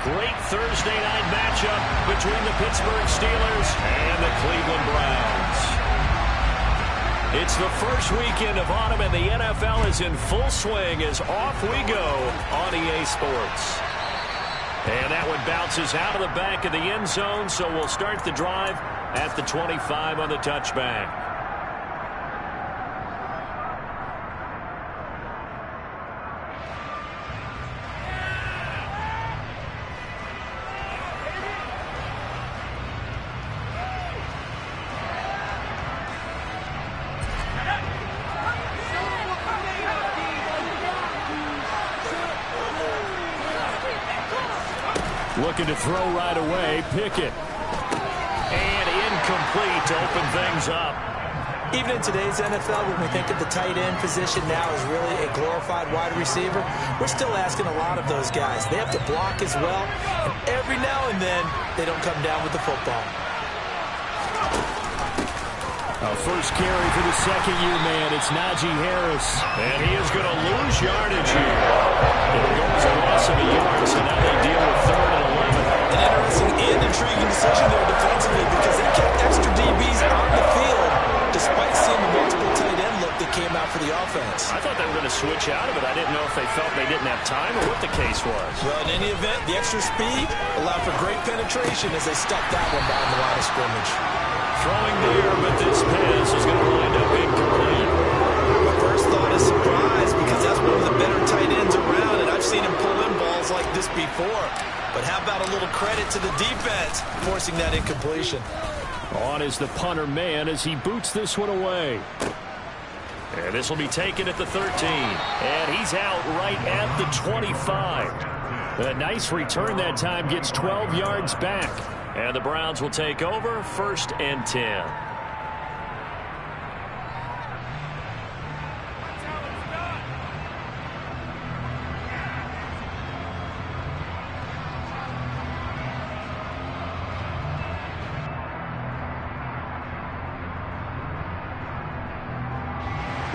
great Thursday night matchup between the Pittsburgh Steelers and the Cleveland Browns. It's the first weekend of autumn, and the NFL is in full swing as off we go on EA Sports. And that one bounces out of the back of the end zone, so we'll start the drive at the 25 on the touchback. Looking to throw right away, Pickett. And incomplete to open things up. Even in today's NFL, when we think of the tight end position now as really a glorified wide receiver, we're still asking a lot of those guys. They have to block as well, and every now and then, they don't come down with the football. First carry for the second-year man. It's Najee Harris. And he is going to lose yardage here. It'll go as a loss of a yard, so now they deal with 3rd and 11. An interesting and intriguing decision there defensively because they kept extra DBs on the field despite seeing the multiple tight end look that came out for the offense. I thought they were going to switch out of it. I didn't know if they felt they didn't have time or what the case was. Well, in any event, the extra speed allowed for great penetration as they stuck that one down the line of scrimmage. Throwing there, but this pass is going to wind up incomplete. My first thought is surprise because that's one of the better tight ends around, and I've seen him pull in balls like this before. But how about a little credit to the defense forcing that incompletion? On is the punter man as he boots this one away. And this will be taken at the 13. And he's out right at the 25. A nice return that time, gets 12 yards back. And the Browns will take over 1st and 10.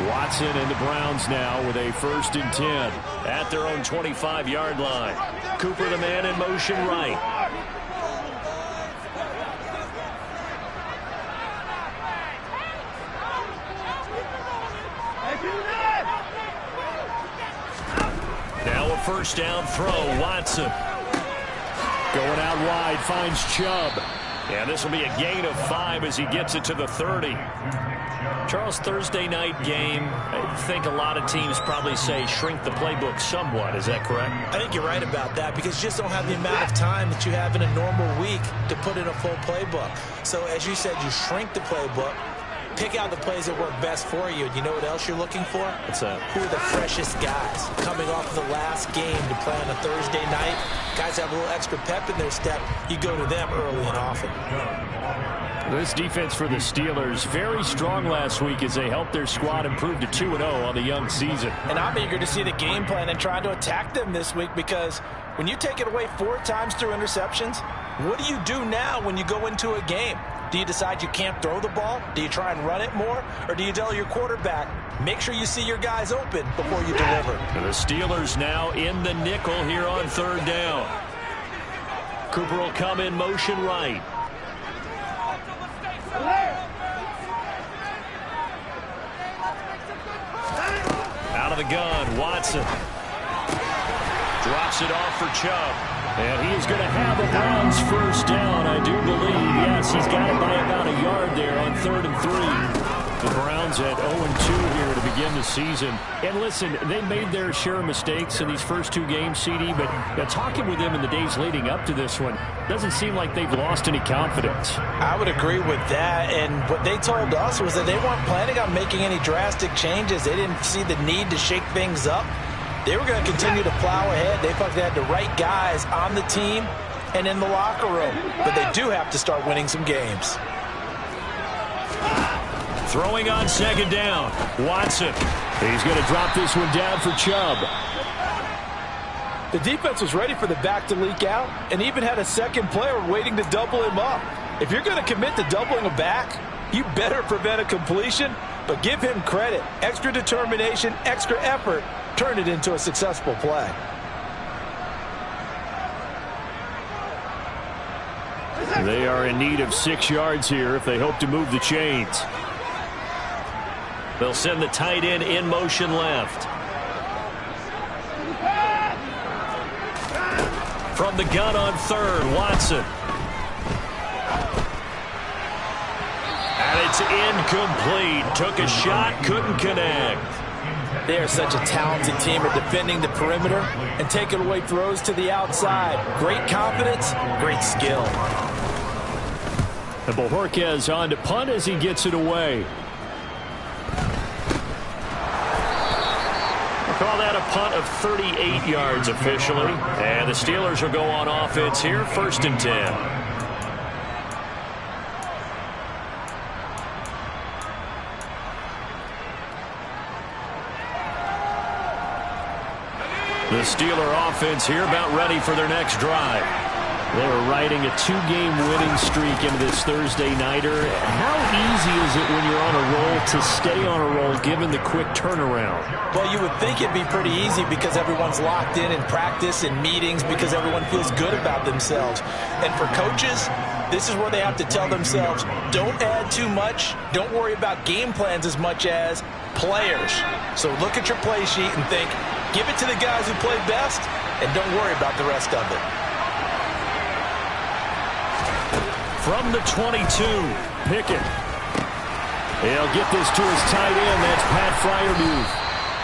Watson and the Browns now with a 1st and 10 at their own 25-yard line. Cooper the man in motion right. Now a 1st down throw, Watson. Going out wide, finds Chubb. And this will be a gain of 5 as he gets it to the 30. Charles, Thursday night game, I think a lot of teams probably say shrink the playbook somewhat. Is that correct? I think you're right about that because you just don't have the amount of time that you have in a normal week to put in a full playbook. So as you said, you shrink the playbook, pick out the plays that work best for you. And you know what else you're looking for? What's that? Who are the freshest guys coming off of the last game to play on a Thursday night? Guys have a little extra pep in their step. You go to them early and often. This defense for the Steelers, very strong last week as they helped their squad improve to 2-0 on the young season. And I'm eager to see the game plan and try to attack them this week because when you take it away 4 times through interceptions, what do you do now when you go into a game? Do you decide you can't throw the ball? Do you try and run it more? Or do you tell your quarterback, make sure you see your guys open before you deliver? And the Steelers now in the nickel here on 3rd down. Cooper will come in motion right. Out of the gun, Watson. Drops it off for Chubb. And he is going to have a Browns 1st down, I do believe. Yes, he's got it by about a yard there on 3rd and 3. The Browns at 0-2 here to begin the season. And listen, they made their share of mistakes in these first 2 games, CD, but talking with them in the days leading up to this one, doesn't seem like they've lost any confidence. I would agree with that, and what they told us was that they weren't planning on making any drastic changes. They didn't see the need to shake things up. They were going to continue to plow ahead. They felt they had the right guys on the team and in the locker room, but they do have to start winning some games. Throwing on 2nd down, Watson. He's going to drop this one down for Chubb. The defense was ready for the back to leak out and even had a second player waiting to double him up. If you're going to commit to doubling a back, you better prevent a completion, but give him credit. Extra determination, extra effort, turn it into a successful play. They are in need of 6 yards here if they hope to move the chains. They'll send the tight end in motion left. From the gun on third, Watson. And it's incomplete. Took a shot, couldn't connect. They are such a talented team at defending the perimeter and taking away throws to the outside. Great confidence, great skill. And Bojorquez on to punt as he gets it away. Call that a punt of 38 yards officially. And the Steelers will go on offense here, 1st and 10. The Steeler offense here about ready for their next drive. They are riding a 2-game winning streak into this Thursday nighter. How easy is it when you're on a roll to stay on a roll given the quick turnaround? Well, you would think it'd be pretty easy because everyone's locked in practice and meetings because everyone feels good about themselves. And for coaches, this is where they have to tell themselves, don't add too much. Don't worry about game plans as much as players. So look at your play sheet and think, give it to the guys who play best and don't worry about the rest of it. From the 22, Pickett. He'll get this to his tight end. That's Pat Freiermuth.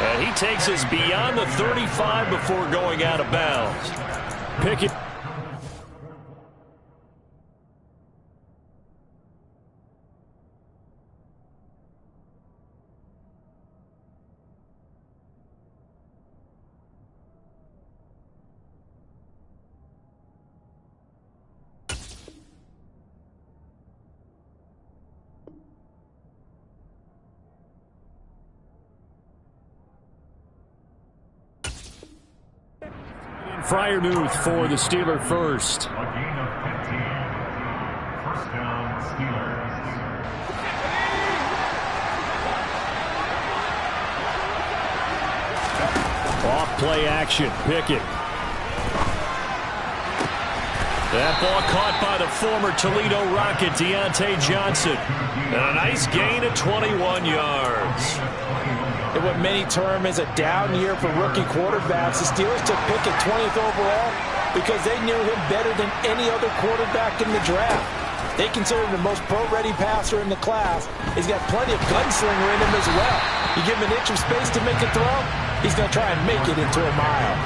And he takes us beyond the 35 before going out of bounds. Pickett. Freiermuth for the Steeler first. A gain of 15. 1st down, Steelers. Off play action, Pickett. That ball caught by the former Toledo Rocket, Deontay Johnson. And a nice gain of 21 yards. In what many term is a down year for rookie quarterbacks, the Steelers took Pickett 20th overall because they knew him better than any other quarterback in the draft. They consider him the most pro-ready passer in the class. He's got plenty of gunslinger in him as well. You give him an inch of space to make a throw, he's going to try and make it into a mile.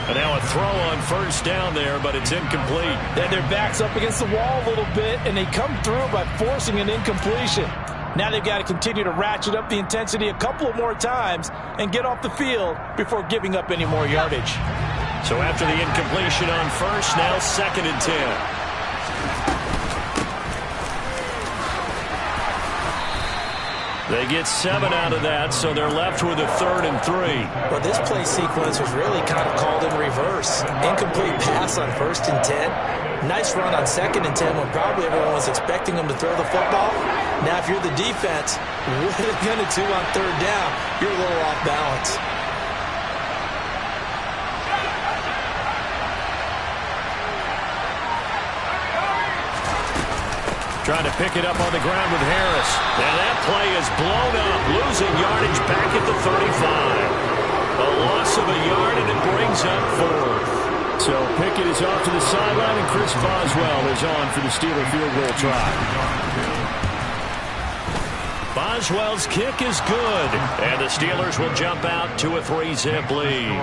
And now a throw on 1st down there, but it's incomplete. Then their back's up against the wall a little bit, and they come through by forcing an incompletion. Now they've got to continue to ratchet up the intensity a couple of more times and get off the field before giving up any more yardage. So after the incompletion on 1st, now 2nd and 10. They get 7 out of that, so they're left with a 3rd and 3. Well, this play sequence was really kind of called in reverse. Incomplete pass on 1st and 10. Nice run on 2nd and 10 when probably everyone was expecting them to throw the football. Now, if you're the defense, what are they going to do on 3rd down? You're a little off balance. Trying to pick it up on the ground with Harris. And that play is blown up, losing yardage back at the 35. A loss of a yard, and it brings up 4th. So Pickett is off to the sideline, and Chris Boswell is on for the Steeler field goal try. Boswell's kick is good, and the Steelers will jump out to a 3-zip lead.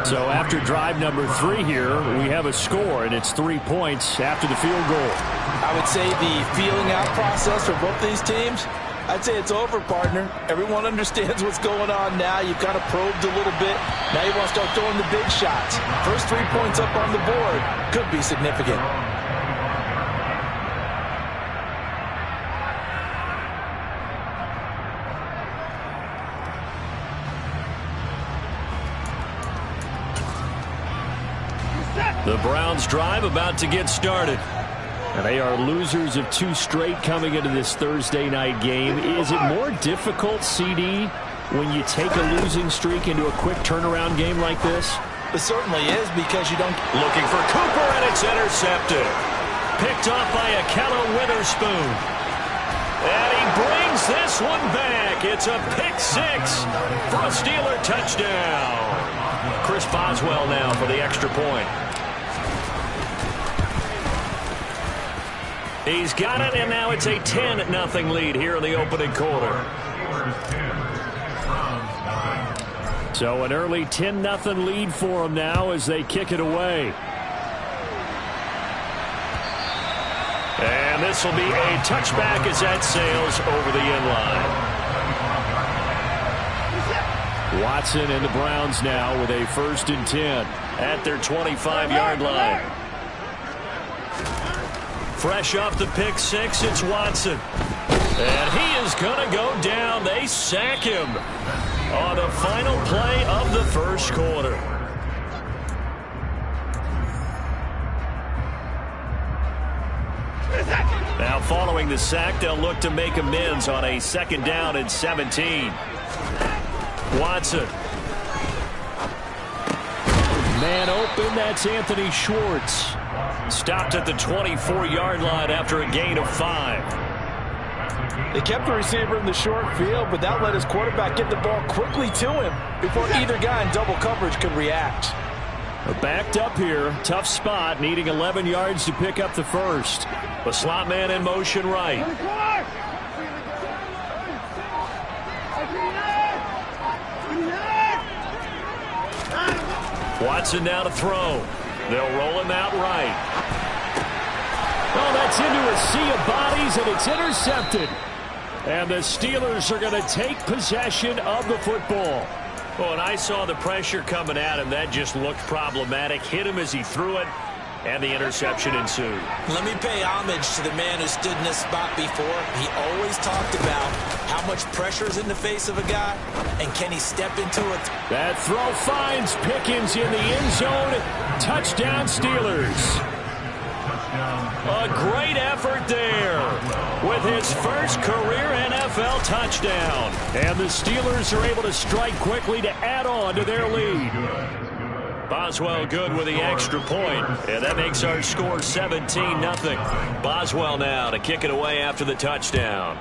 So after drive number 3 here, we have a score, and it's 3 points after the field goal. I would say the feeling out process for both these teams, I'd say it's over, partner. Everyone understands what's going on now. You've kind of probed a little bit. Now you want to start throwing the big shots. First 3 points up on the board could be significant. The Browns drive about to get started. And they are losers of 2 straight coming into this Thursday night game. Is it more difficult, CD, when you take a losing streak into a quick turnaround game like this? It certainly is because you don't... Looking for Cooper, and it's intercepted. picked off by Ahkello Witherspoon. And he brings this one back. It's a pick six for a Steeler touchdown. Chris Boswell now for the extra point. He's got it, and now it's a 10-0 lead here in the opening quarter. So an early 10-0 lead for them now as they kick it away. And this will be a touchback as that sails over the end line. Watson and the Browns now with a 1st and 10 at their 25-yard line. Fresh off the pick six, it's Watson. And he is going to go down. They sack him on the final play of the first quarter. Now following the sack, they'll look to make amends on a 2nd down and 17. Watson. Man open, that's Anthony Schwartz. Stopped at the 24-yard line after a gain of 5. They kept the receiver in the short field, but that let his quarterback get the ball quickly to him before either guy in double coverage could react. Backed up here, tough spot, needing 11 yards to pick up the first. The slot man in motion right. Watson now to throw. They'll roll him out right. Oh, that's into a sea of bodies, and it's intercepted. And the Steelers are going to take possession of the football. Oh, and I saw the pressure coming at him. That just looked problematic. Hit him as he threw it, and the interception ensued. Let me pay homage to the man who stood in this spot before. He always talked about how much pressure is in the face of a guy, and can he step into it. That throw finds Pickens in the end zone. Touchdown, Steelers. A great effort there with his first career NFL touchdown. And the Steelers are able to strike quickly to add on to their lead. Boswell good with the extra point, and that makes our score 17-0. Boswell now to kick it away after the touchdown.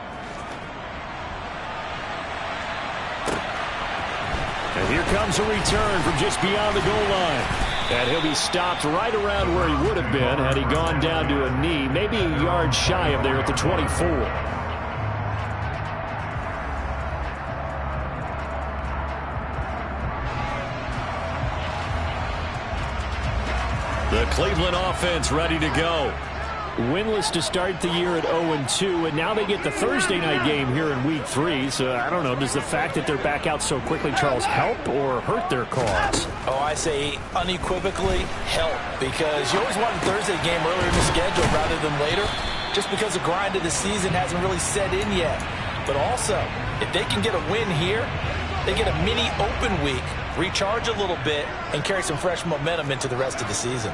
And here comes a return from just beyond the goal line. And he'll be stopped right around where he would have been had he gone down to a knee, maybe a yard shy of there at the 24. The Cleveland offense ready to go. Winless to start the year at 0-2, and now they get the Thursday night game here in Week 3. So, I don't know, does the fact that they're back out so quickly, Charles, help or hurt their cause? Oh, I say unequivocally help, because you always want a Thursday game earlier in the schedule rather than later, just because the grind of the season hasn't really set in yet. But also, if they can get a win here, they get a mini open week, recharge a little bit, and carry some fresh momentum into the rest of the season.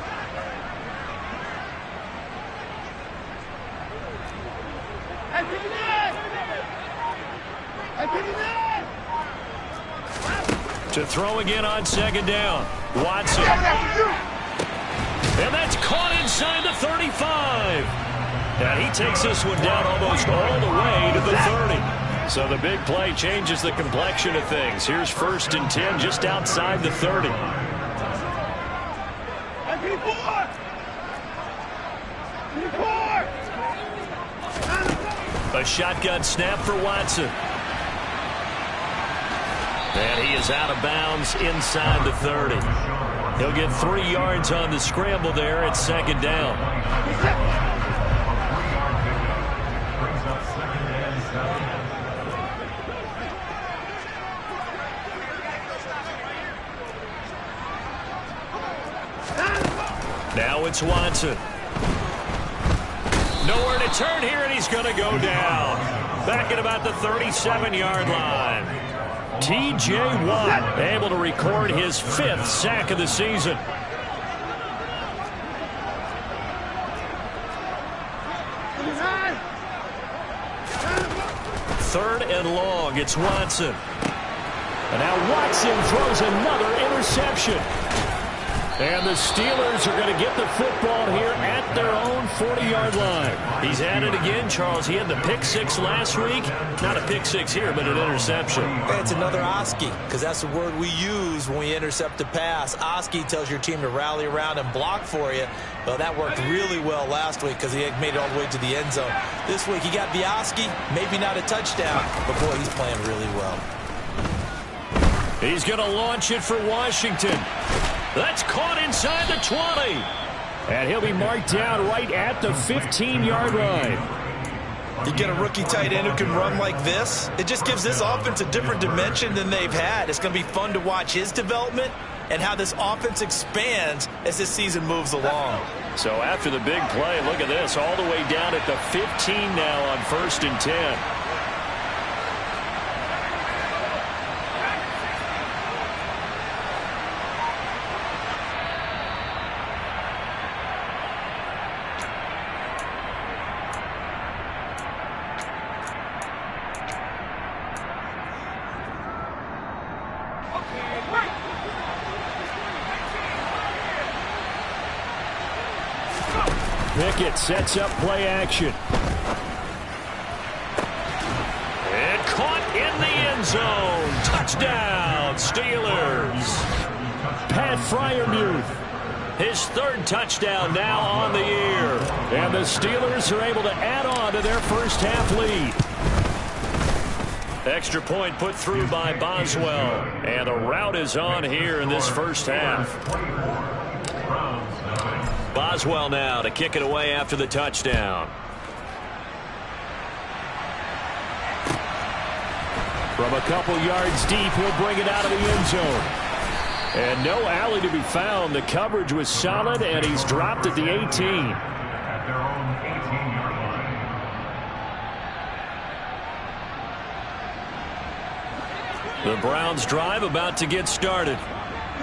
To throw again on 2nd down. Watson. And that's caught inside the 35. And he takes this one down almost all the way to the 30. So the big play changes the complexion of things. Here's 1st and 10 just outside the 30. A shotgun snap for Watson. And he is out of bounds inside the 30. He'll get 3 yards on the scramble there at 2nd down. Now it's Watson. Nowhere to turn here, and he's going to go down. Back at about the 37-yard line. T.J. Watt able to record his 5th sack of the season. Third and long, it's Watson. And now Watson throws another interception. And the Steelers are going to get the football here at their own 40-yard line. He's at it again, Charles. He had the pick six last week. Not a pick six here, but an interception. It's another Oski, because that's the word we use when we intercept a pass. Oski tells your team to rally around and block for you. Well, that worked really well last week because he had made it all the way to the end zone. This week he got the Oski, maybe not a touchdown, but boy, he's playing really well. He's going to launch it for Washington. That's caught inside the 20. And he'll be marked down right at the 15-yard line. You get a rookie tight end who can run like this, it just gives this offense a different dimension than they've had. It's going to be fun to watch his development and how this offense expands as this season moves along. So after the big play, look at this, all the way down at the 15 now on 1st and 10. Pickett sets up play action. And caught in the end zone. Touchdown, Steelers. Pat Freiermuth. His 3rd touchdown now on the year. And the Steelers are able to add on to their first half lead. Extra point put through by Boswell. And the route is on here in this first half. Boswell now to kick it away after the touchdown. From a couple yards deep, he'll bring it out of the end zone. And no alley to be found. The coverage was solid, and he's dropped at the 18. At their own 18-yard line. The Browns drive about to get started.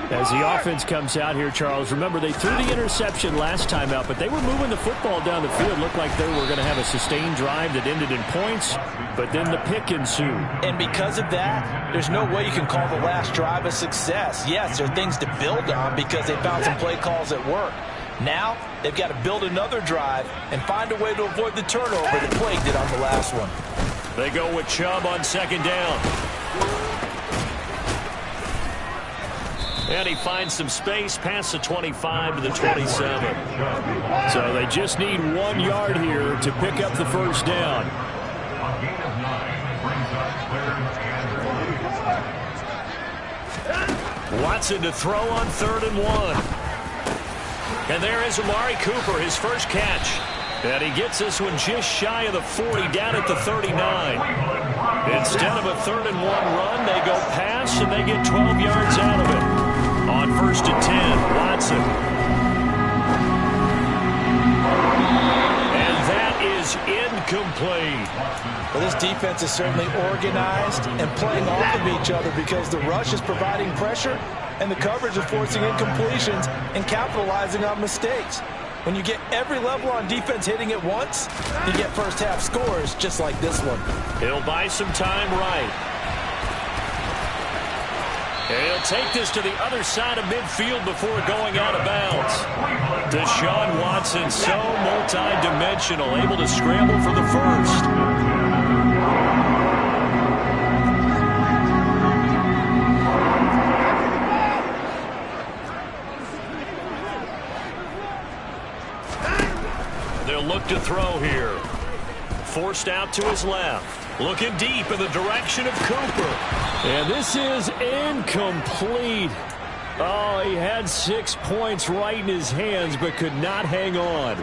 As the offense comes out here, Charles, remember they threw the interception last time out, but they were moving the football down the field. Looked like they were going to have a sustained drive that ended in points, but then the pick ensued. And because of that, there's no way you can call the last drive a success. Yes, there are things to build on because they found some play calls that work. Now, they've got to build another drive and find a way to avoid the turnover that plagued it on the last one. They go with Chubb on 2nd down. And he finds some space past the 25 to the 27. So they just need 1 yard here to pick up the first down. A gain of 9 brings up 3rd and 10. Watson to throw on 3rd and 1. And there is Amari Cooper, his first catch. And he gets this one just shy of the 40, down at the 39. Instead of a 3rd and 1 run, they go pass, and they get 12 yards out of it. On 1st and 10, Watson. And that is incomplete. Well, this defense is certainly organized and playing off of each other because the rush is providing pressure and the coverage is forcing incompletions and capitalizing on mistakes. When you get every level on defense hitting at once, you get first half scores just like this one. He'll buy some time right. And he'll take this to the other side of midfield before going out of bounds. Deshaun Watson, so multi-dimensional, able to scramble for the first. They'll look to throw here. Forced out to his left. Looking deep in the direction of Cooper. And this is incomplete. Oh, he had 6 points right in his hands, but could not hang on.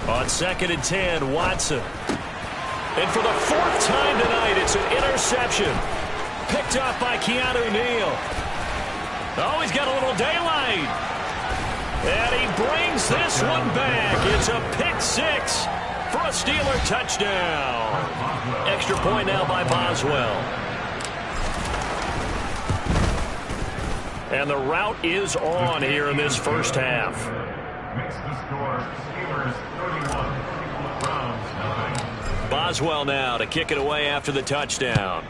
On 2nd and 10, Watson. And for the 4th time tonight, it's an interception. Picked up by Keanu Neal. Oh, he's got a little daylight. And he brings this one back. It's a pick 6 for a Steeler touchdown. Extra point now by Boswell. And the route is on here in this first half. Makes the score Steelers 31, Browns 9. Boswell now to kick it away after the touchdown.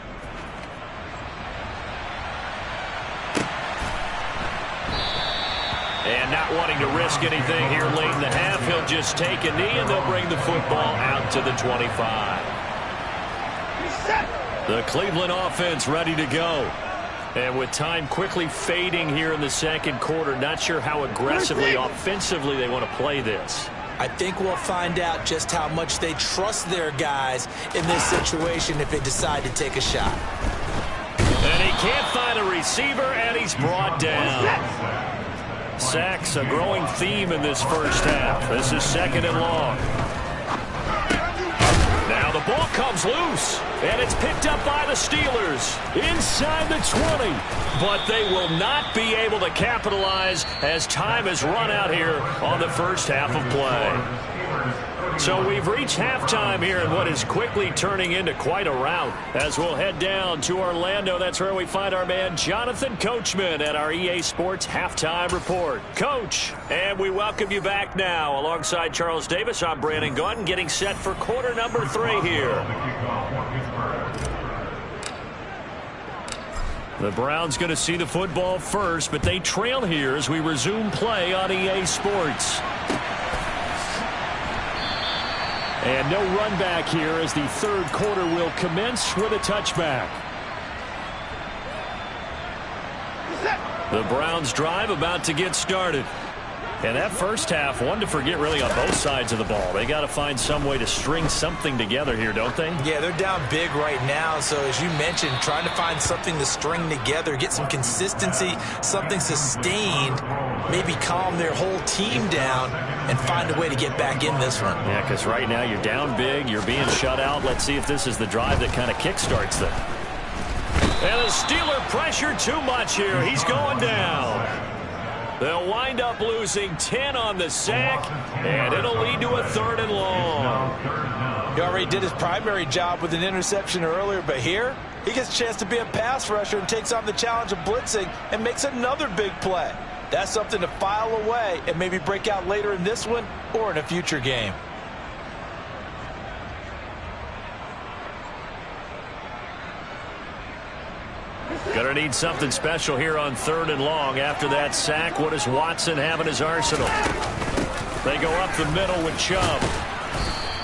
And not wanting to risk anything here late in the half, he'll just take a knee, and they'll bring the football out to the 25. The Cleveland offense ready to go. And with time quickly fading here in the second quarter, not sure how aggressively, offensively they want to play this. I think we'll find out just how much they trust their guys in this situation if they decide to take a shot. And he can't find a receiver, and he's brought down. Sacks, a growing theme in this first half. This is 2nd and long. Now the ball comes loose, and it's picked up by the Steelers inside the 20. But they will not be able to capitalize as time has run out here on the first half of play. So we've reached halftime here in what is quickly turning into quite a rout. As we'll head down to Orlando, that's where we find our man Jonathan Coachman at our EA Sports Halftime Report. Coach, and we welcome you back now. Alongside Charles Davis, I'm Brandon Gaudin, getting set for quarter number 3 here. The Browns going to see the football first, but they trail here as we resume play on EA Sports. And no run back here as the third quarter will commence with a touchback. The Browns drive about to get started. And that first half, one to forget really on both sides of the ball. They got to find some way to string something together here, don't they? Yeah, they're down big right now. So as you mentioned, trying to find something to string together, get some consistency, something sustained, maybe calm their whole team down and find a way to get back in this one. Yeah, because right now you're down big, you're being shut out. Let's see if this is the drive that kind of kickstarts them. And the Steeler pressure too much here. He's going down. They'll wind up losing 10 on the sack, and it'll lead to a 3rd and long. He already did his primary job with an interception earlier, but here he gets a chance to be a pass rusher and takes on the challenge of blitzing and makes another big play. That's something to file away and maybe break out later in this one or in a future game. Going to need something special here on 3rd and long. After that sack, what does Watson have in his arsenal? They go up the middle with Chubb.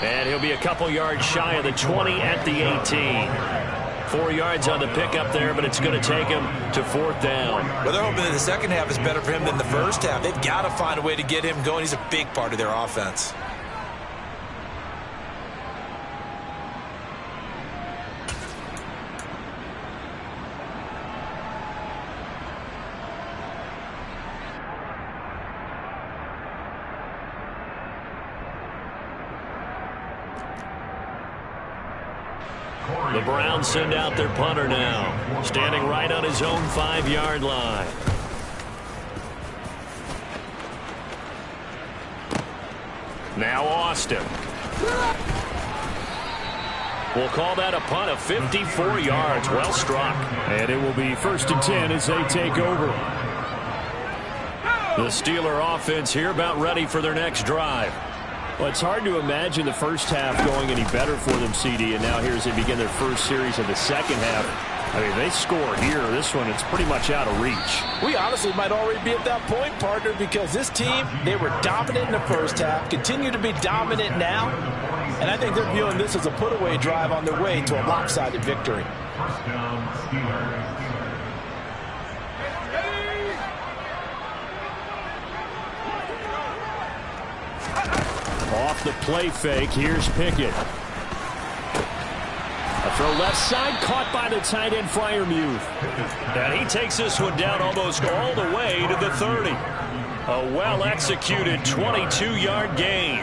And he'll be a couple yards shy of the 20 at the 18. 4 yards on the pickup there, but it's going to take him to 4th down. Well, they're hoping that the second half is better for him than the first half. They've got to find a way to get him going. He's a big part of their offense. The Browns send out their punter now, standing right on his own 5-yard line. Now Austin. We'll call that a punt of 54 yards. Well struck. And it will be 1st and 10 as they take over. The Steeler offense here about ready for their next drive. Well, it's hard to imagine the first half going any better for them, CD, and now here as they begin their first series of the second half. I mean, they score here. This one, it's pretty much out of reach. We honestly might already be at that point, partner, because this team, they were dominant in the first half, continue to be dominant now, and I think they're viewing this as a put-away drive on their way to a lopsided victory. 1st down, Steelers. Off the play fake, here's Pickett. A throw left side, caught by the tight end, Freiermuth. And he takes this one down almost all the way to the 30. A well-executed 22-yard gain.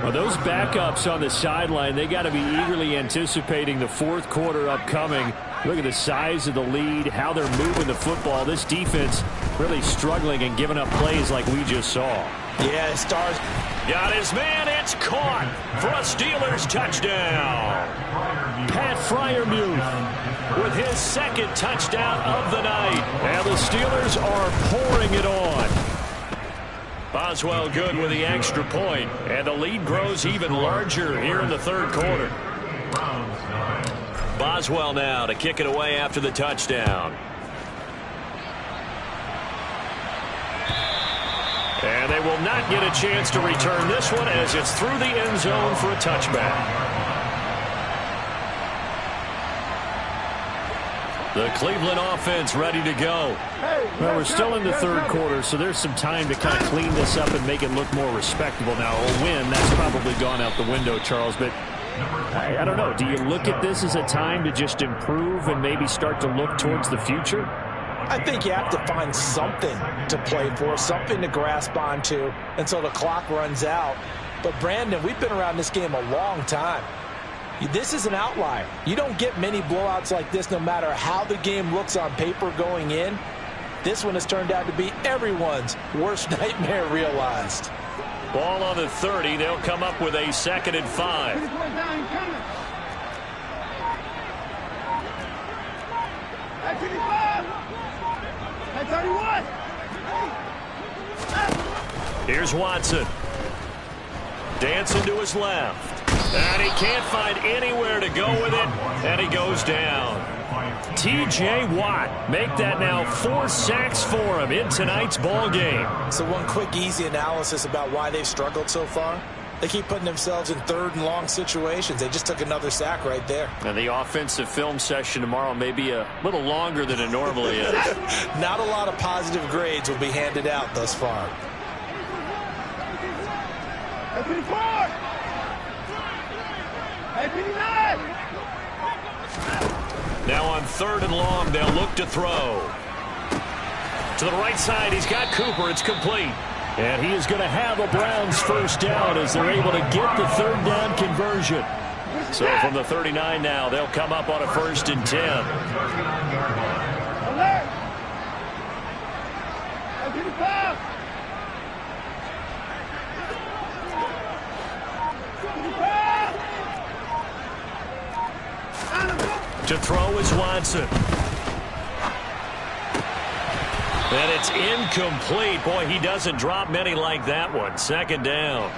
Well, those backups on the sideline, they got to be eagerly anticipating the fourth quarter upcoming. Look at the size of the lead, how they're moving the football. This defense really struggling and giving up plays like we just saw. Yeah, Stars got his man. It's caught for a Steelers touchdown. Pat Freiermuth with his second touchdown of the night. And the Steelers are pouring it on. Boswell good with the extra point. And the lead grows even larger here in the third quarter. Boswell now to kick it away after the touchdown. And they will not get a chance to return this one as it's through the end zone for a touchback. The Cleveland offense ready to go. Well, we're still in the third quarter, so there's some time to kind of clean this up and make it look more respectable. Now, a win, that's probably gone out the window, Charles, but I don't know. Do you look at this as a time to just improve and maybe start to look towards the future? I think you have to find something to play for, something to grasp onto until the clock runs out. But, Brandon, we've been around this game a long time. This is an outlier. You don't get many blowouts like this no matter how the game looks on paper going in. This one has turned out to be everyone's worst nightmare realized. Ball on the 30. They'll come up with a 2nd and 5. Here's Watson. Dancing to his left. And he can't find anywhere to go with it, and he goes down. T.J. Watt, make that now 4 sacks for him in tonight's ball game. So one quick, easy analysis about why they've struggled so far. They keep putting themselves in 3rd and long situations. They just took another sack right there. And the offensive film session tomorrow may be a little longer than it normally is. Not a lot of positive grades will be handed out thus far. Now on 3rd and long, they'll look to throw. To the right side, he's got Cooper. It's complete. And he is going to have a Browns first down as they're able to get the 3rd down conversion. So from the 39 now, they'll come up on a 1st and 10. To throw is Watson. And it's incomplete. Boy, he doesn't drop many like that one. 2nd down.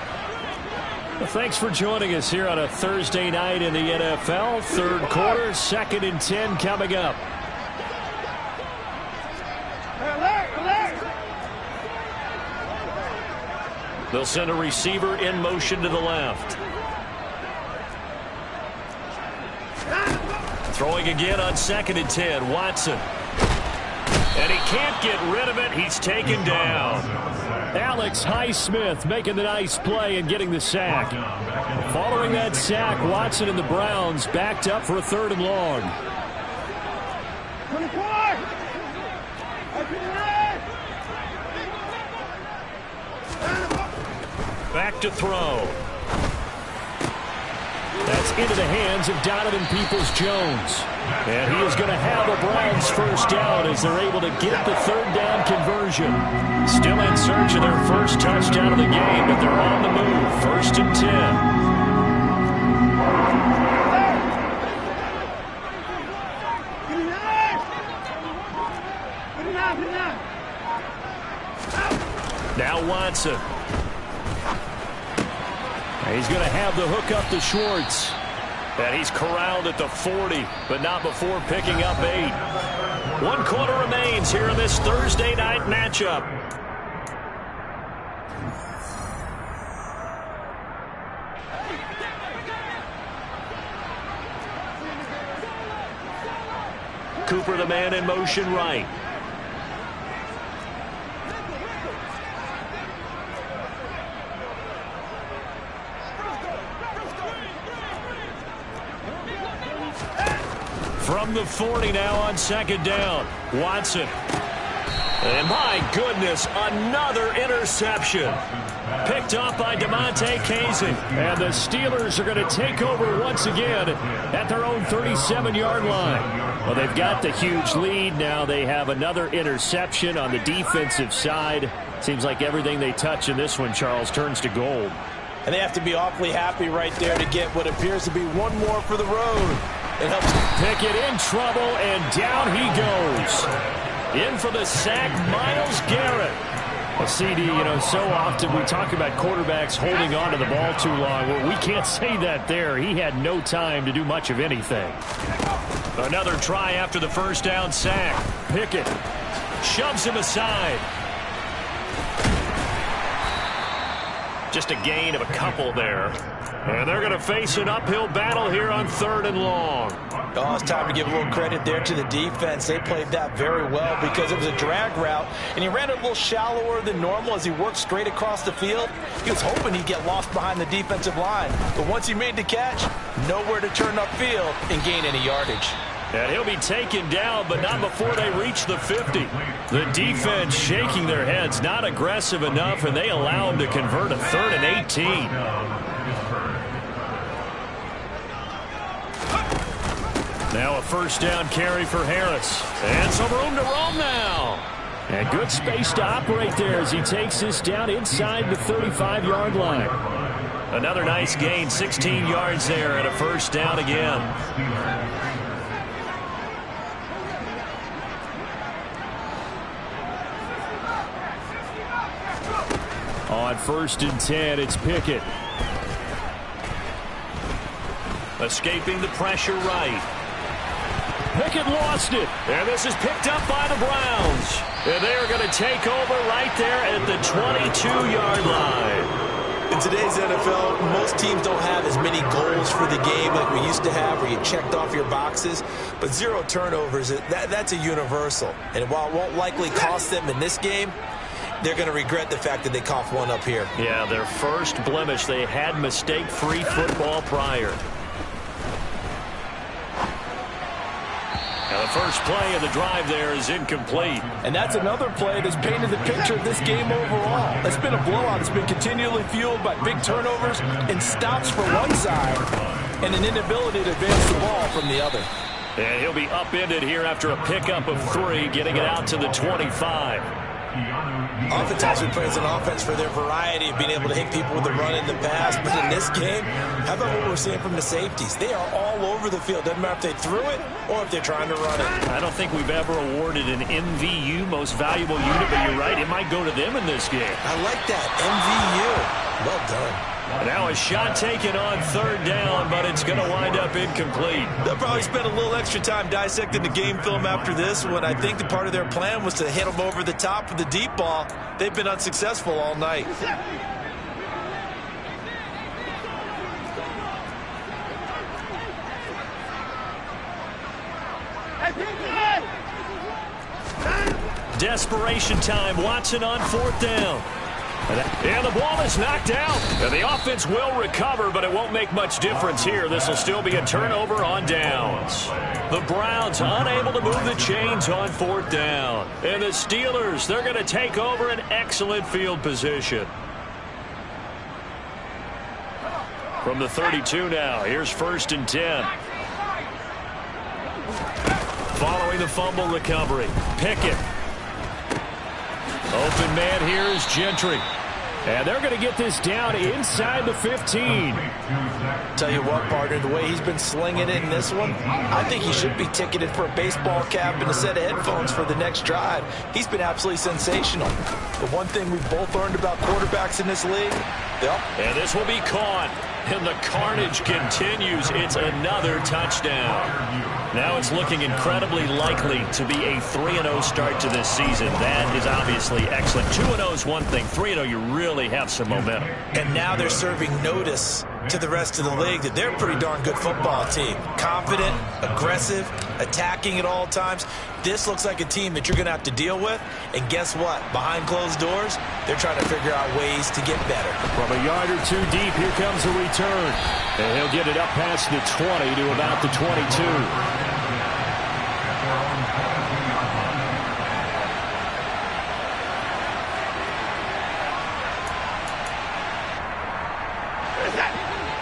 Well, thanks for joining us here on a Thursday night in the NFL. 3rd quarter, 2nd and 10 coming up. They'll send a receiver in motion to the left. Throwing again on 2nd and 10, Watson. And he can't get rid of it. He's taken down. Alex Highsmith making the nice play and getting the sack. Following that sack, Watson and the Browns backed up for a 3rd and long. Back to throw. That's into the hands of Donovan Peoples-Jones. And he is going to have a Browns first down as they're able to get the 3rd down conversion. Still in search of their first touchdown of the game, but they're on the move. 1st and 10. Now Watson. He's going to have the hook up to Schwartz. And he's corralled at the 40, but not before picking up 8. 1 quarter remains here in this Thursday night matchup. Cooper, the man in motion right. From the 40 now on 2nd down. Watson. And my goodness, another interception. Picked off by DeMonte Casey. And the Steelers are going to take over once again at their own 37-yard line. Well, they've got the huge lead. Now they have another interception on the defensive side. Seems like everything they touch in this one, Charles, turns to gold. And they have to be awfully happy right there to get what appears to be one more for the road. It helps. Pickett in trouble, and down he goes. In for the sack, Myles Garrett. Well, CD, so often we talk about quarterbacks holding on to the ball too long. Well, we can't say that there. He had no time to do much of anything. Another try after the first down sack. Pickett shoves him aside. Just a gain of a couple there. And they're going to face an uphill battle here on 3rd and long. Oh, it's time to give a little credit there to the defense. They played that very well because it was a drag route, and he ran it a little shallower than normal as he worked straight across the field. He was hoping he'd get lost behind the defensive line, but once he made the catch, nowhere to turn upfield and gain any yardage. And he'll be taken down, but not before they reach the 50. The defense shaking their heads, not aggressive enough, and they allow him to convert a 3rd and 18. Now a 1st down carry for Harris. And some room to roam now. And good space to operate there as he takes this down inside the 35-yard line. Another nice gain, 16 yards there, and a 1st down again. On 1st and 10, it's Pickett. Escaping the pressure right. Pickett lost it. And this is picked up by the Browns. And they are going to take over right there at the 22-yard line. In today's NFL, most teams don't have as many goals for the game like we used to have where you checked off your boxes. But 0 turnovers, that's a universal. And while it won't likely cost them in this game, they're going to regret the fact that they coughed one up here. Yeah, their first blemish. They had mistake-free football prior. The first play of the drive there is incomplete. And that's another play that's painted the picture of this game overall. It's been a blowout. It's been continually fueled by big turnovers and stops for one side and an inability to advance the ball from the other. And he'll be upended here after a pickup of 3, getting it out to the 25. Oftentimes we praise an offense for their variety of being able to hit people with the run in the pass, but in this game, how about what we're seeing from the safeties? They are all over the field. Doesn't matter if they threw it or if they're trying to run it. I don't think we've ever awarded an MVU, most valuable unit, but you're right, it might go to them in this game. I like that, MVU. Well done. Now a shot taken on 3rd down, but it's going to wind up incomplete. They'll probably spend a little extra time dissecting the game film after this one. I think the part of their plan was to hit them over the top with the deep ball. They've been unsuccessful all night. Desperation time. Watson on 4th down. And the ball is knocked out. And the offense will recover, but it won't make much difference here. This will still be a turnover on downs. The Browns unable to move the chains on 4th down. And the Steelers, they're going to take over an excellent field position. From the 32 now, here's 1st and 10. Following the fumble recovery, Pickett. Open man here is Gentry. And they're going to get this down inside the 15. Tell you what, partner, the way he's been slinging it in this one, I think he should be ticketed for a baseball cap and a set of headphones for the next drive. He's been absolutely sensational. The one thing we've both learned about quarterbacks in this league, and this will be caught. And the carnage continues. It's another touchdown. Now it's looking incredibly likely to be a 3-0 start to this season. That is obviously excellent. 2-0 is one thing. 3-0, you really have some momentum. And now they're serving notice to the rest of the league that they're a pretty darn good football team. Confident, aggressive, attacking at all times. This looks like a team that you're going to have to deal with. And guess what? Behind closed doors, they're trying to figure out ways to get better. From a yard or two deep, here comes a return. And he'll get it up past the 20 to about the 22.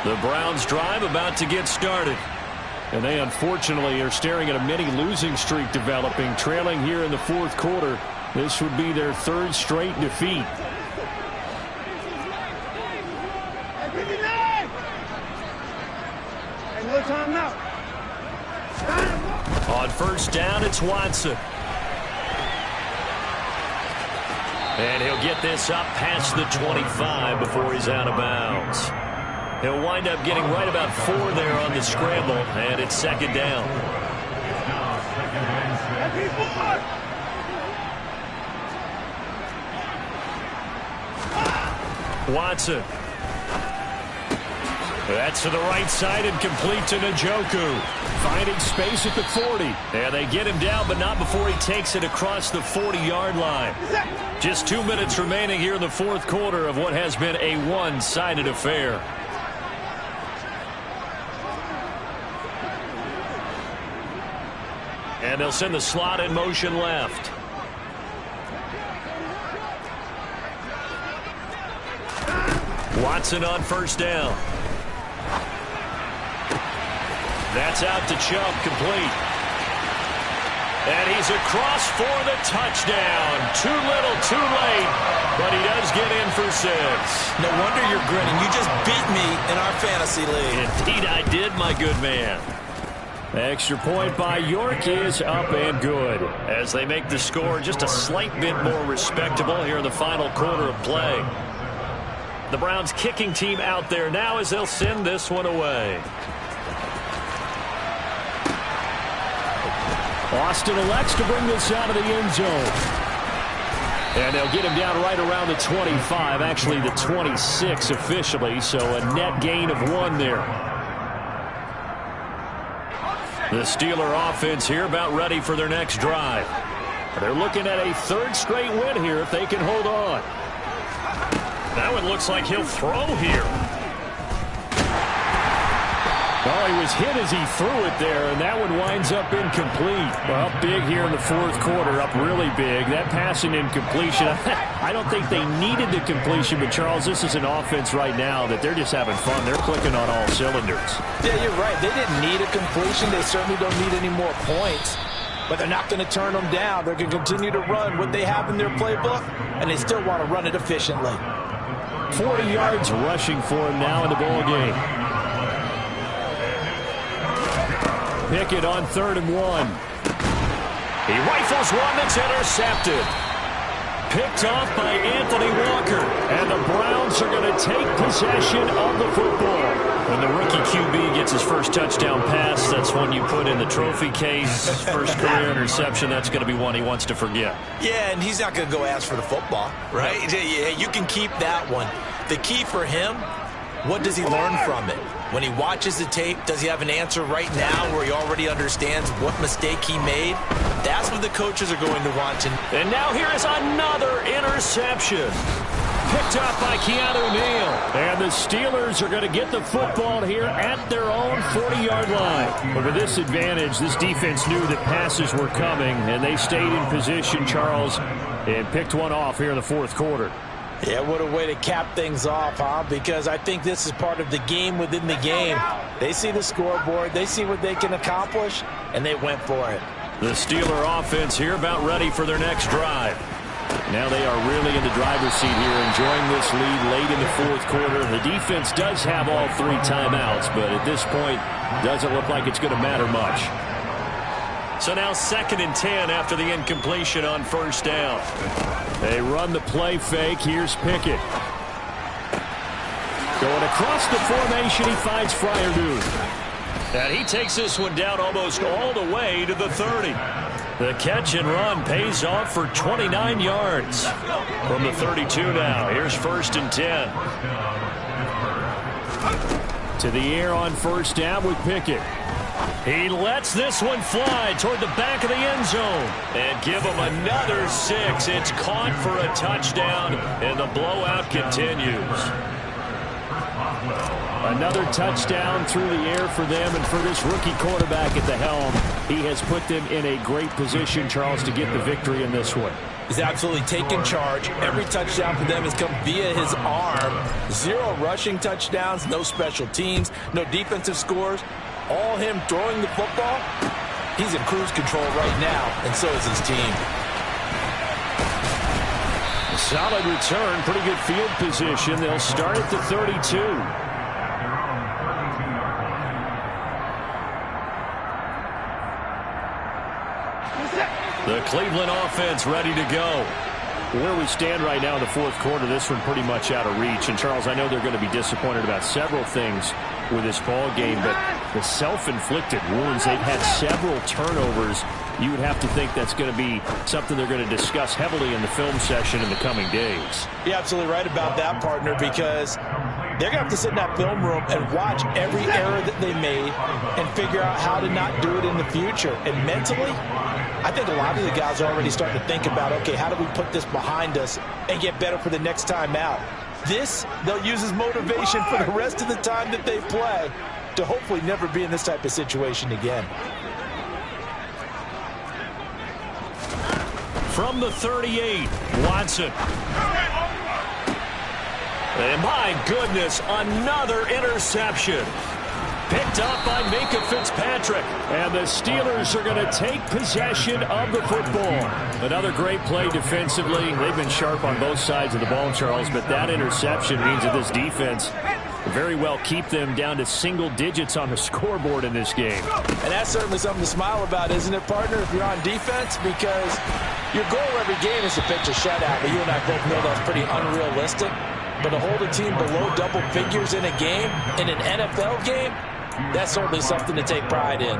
The Browns drive about to get started. And they unfortunately are staring at a mini losing streak developing, trailing here in the 4th quarter. This would be their 3rd straight defeat. On 1st down, it's Watson. And he'll get this up past the 25 before he's out of bounds. He'll wind up getting right about 4 there on the scramble, and it's 2nd down. Watson That's to the right side and complete to Njoku. Finding space at the 40. And they get him down, but not before he takes it across the 40-yard line. Just 2 minutes remaining here in the fourth quarter of what has been a one-sided affair. And they'll send the slot in motion left. Watson on first down. That's out to Chubb, complete. And he's across for the touchdown. Too little, too late, but he does get in for 6. No wonder you're grinning. You just beat me in our fantasy league. Indeed I did, my good man. Extra point by York is up and good. As they make the score just a slight bit more respectable here in the final quarter of play. The Browns kicking team out there now as they'll send this one away. Austin elects to bring this out of the end zone. And they'll get him down right around the 25, actually the 26 officially, so a net gain of 1 there. The Steeler offense here about ready for their next drive. They're looking at a third straight win here if they can hold on. That one looks like he'll throw here. Oh, he was hit as he threw it there, and that one winds up incomplete. Well, big here in the fourth quarter, up really big. That passing incompletion, I don't think they needed the completion, but Charles, this is an offense right now that they're just having fun. They're clicking on all cylinders. Yeah, you're right. They didn't need a completion. They certainly don't need any more points, but they're not going to turn them down. They're going to continue to run what they have in their playbook, and they still want to run it efficiently. 40 yards rushing for him now in the ball game. Pickett on 3rd and 1. He rifles one that's intercepted. Picked off by Anthony Walker. And the Browns are going to take possession of the football. When the rookie QB gets his first touchdown pass, that's one you put in the trophy case. First career interception, that's going to be one he wants to forget. Yeah, and he's not going to go ask for the football, right? Yeah, you can keep that one. The key for him, what does he learn from it? When he watches the tape, does he have an answer right now where he already understands what mistake he made? That's what the coaches are going to want. And now here is another interception. Picked up by Keanu Neal. And the Steelers are going to get the football here at their own 40-yard line. But with this advantage, this defense knew that passes were coming, and they stayed in position, Charles, and picked one off here in the fourth quarter. Yeah, what a way to cap things off, huh? Because I think this is part of the game within the game. They see the scoreboard, they see what they can accomplish, and they went for it. The Steeler offense here about ready for their next drive. Now they are really in the driver's seat here, enjoying this lead late in the fourth quarter. The defense does have all 3 timeouts, but at this point, doesn't look like it's going to matter much. So now 2nd and 10 after the incompletion on first down. They run the play fake. Here's Pickett. Going across the formation, he finds Freiermuth. And he takes this one down almost all the way to the 30. The catch and run pays off for 29 yards. From the 32 now, here's 1st and 10. To the air on first down with Pickett. He lets this one fly toward the back of the end zone. And give him another 6. It's caught for a touchdown, and the blowout continues. Another touchdown through the air for them, and for this rookie quarterback at the helm, he has put them in a great position, Charles, to get the victory in this one. He's absolutely taken charge. Every touchdown for them has come via his arm. 0 rushing touchdowns, no special teams, no defensive scores. All him throwing the football. He's in cruise control right now, and so is his team. A solid return, pretty good field position. They'll start at the 32. The Cleveland offense ready to go. Where we stand right now in the fourth quarter, this one pretty much out of reach. And, Charles, I know they're going to be disappointed about several things with this ball game, but the self-inflicted wounds, they've had several turnovers. You would have to think that's going to be something they're going to discuss heavily in the film session in the coming days. You're absolutely right about that, partner, because they're going to have to sit in that film room and watch every error that they made and figure out how to not do it in the future. And mentally, I think a lot of the guys are already starting to think about, okay, how do we put this behind us and get better for the next time out? This, they'll use as motivation for the rest of the time that they play to hopefully never be in this type of situation again. From the 38, Watson. And my goodness, another interception. Picked up by Minkah Fitzpatrick. And the Steelers are going to take possession of the football. Another great play defensively. They've been sharp on both sides of the ball, Charles, but that interception means that this defense very well keep them down to single digits on the scoreboard in this game. And that's certainly something to smile about, isn't it, partner, if you're on defense? Because your goal every game is to pitch a shutout, but you and I both know that's pretty unrealistic. But to hold a team below double figures in a game, in an NFL game, that's certainly something to take pride in.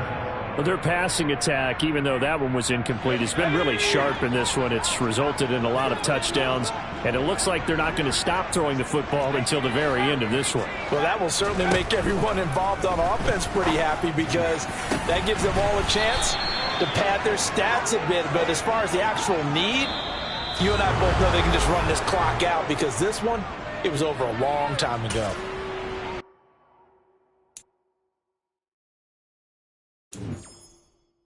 Well, their passing attack, even though that one was incomplete, has been really sharp in this one. It's resulted in a lot of touchdowns, and it looks like they're not going to stop throwing the football until the very end of this one. Well, that will certainly make everyone involved on offense pretty happy because that gives them all a chance to pad their stats a bit. But as far as the actual need, you and I both know they can just run this clock out because this one, it was over a long time ago.